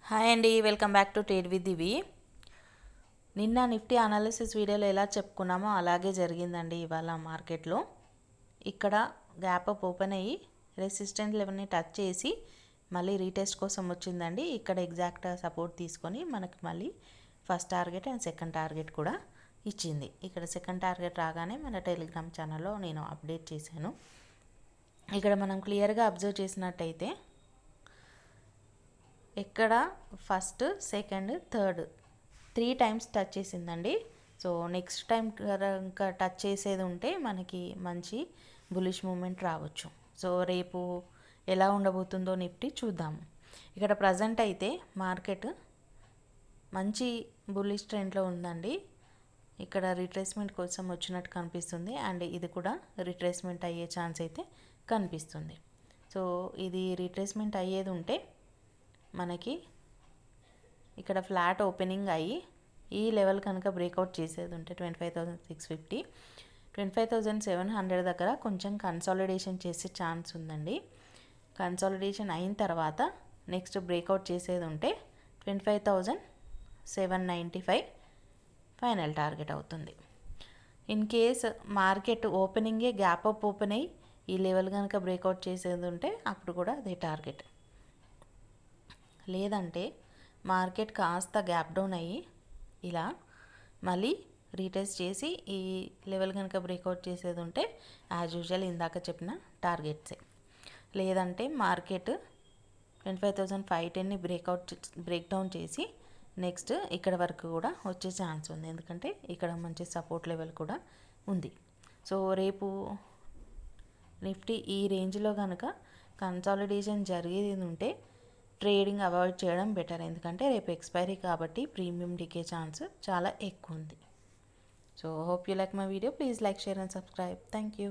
Hi అండి, welcome back to trade with Divi. నిన్న Nifty analysis వీడియోలో ఎలా చెప్పుకున్నామో అలాగే జరిగిందండి. ఇవాళ మార్కెట్లో ఇక్కడ గ్యాప్ అప్ ఓపెన్ అయ్యి రెసిస్టెంట్ లెవెల్ని టచ్ చేసి మళ్ళీ రీటెస్ట్ కోసం వచ్చిందండి. ఇక్కడ ఎగ్జాక్ట్ సపోర్ట్ తీసుకొని మనకి మళ్ళీ first target and second target కూడా ఇచ్చింది. ఇక్కడ సెకండ్ టార్గెట్ రాగానే మన టెలిగ్రామ్ ఛానల్లో నేను అప్డేట్ చేశాను. ఇక్కడ మనం క్లియర్గా అబ్జర్వ్ చేసినట్టయితే ఇక్కడ first second third 3 times touch చేసిందండి. సో నెక్స్ట్ టైం ఇంకా టచ్ చేసేది ఉంటే మనకి మంచి బులిష్ మూమెంట్ రావచ్చు. సో రేపు ఎలా ఉండబోతుందో నిఫ్టీ చూద్దాము. ఇక్కడ ప్రజెంట్ అయితే మార్కెట్ మంచి బులిష్ ట్రెండ్లో ఉందండి. ఇక్కడ రిట్రేస్మెంట్ కోసం వచ్చినట్టు కనిపిస్తుంది అండ్ ఇది కూడా రిట్రేస్మెంట్ అయ్యే ఛాన్స్ అయితే కనిపిస్తుంది. సో ఇది రిట్రేస్మెంట్ అయ్యేది ఉంటే మనకి ఇక్కడ ఫ్లాట్ ఓపెనింగ్ అయ్యి ఈ లెవెల్ కనుక బ్రేక్అవుట్ చేసేది ఉంటే 25,650 25,700 దగ్గర కొంచెం కన్సాలిడేషన్ చేసే ఛాన్స్ ఉందండి. కన్సాలిడేషన్ అయిన తర్వాత నెక్స్ట్ బ్రేక్అవుట్ చేసేది ఉంటే 25,795 ఫైనల్ టార్గెట్ అవుతుంది. ఇన్ కేస్ మార్కెట్ ఓపెనింగే గ్యాప్ అప్ ఓపెన్ అయ్యి ఈ లెవెల్ కనుక బ్రేక్అవుట్ చేసేది ఉంటే అప్పుడు కూడా అదే టార్గెట్. లేదంటే మార్కెట్ కాస్త గ్యాప్ డౌన్ అయ్యి ఇలా మళ్ళీ రీటెస్ట్ చేసి ఈ లెవెల్ కనుక బ్రేక్అవుట్ చేసేది ఉంటే యాజ్ యూజువల్ ఇందాక చెప్పిన టార్గెట్సే. లేదంటే మార్కెట్ 25,510ని బ్రేక్ డౌన్ చేసి నెక్స్ట్ ఇక్కడ వరకు కూడా వచ్చే ఛాన్స్ ఉంది. ఎందుకంటే ఇక్కడ మంచి సపోర్ట్ లెవెల్ కూడా ఉంది. సో రేపు నిఫ్టీ ఈ రేంజ్లో కనుక కన్సాలిడేషన్ జరిగేది ఉంటే ట్రేడింగ్ అవాయిడ్ చేయడం బెటర్. ఎందుకంటే రేపు ఎక్స్పైరీ కాబట్టి ప్రీమియం డికే ఛాన్స్ చాలా ఎక్కువ ఉంది. So hope you like my video. Please like, share and subscribe. Thank you.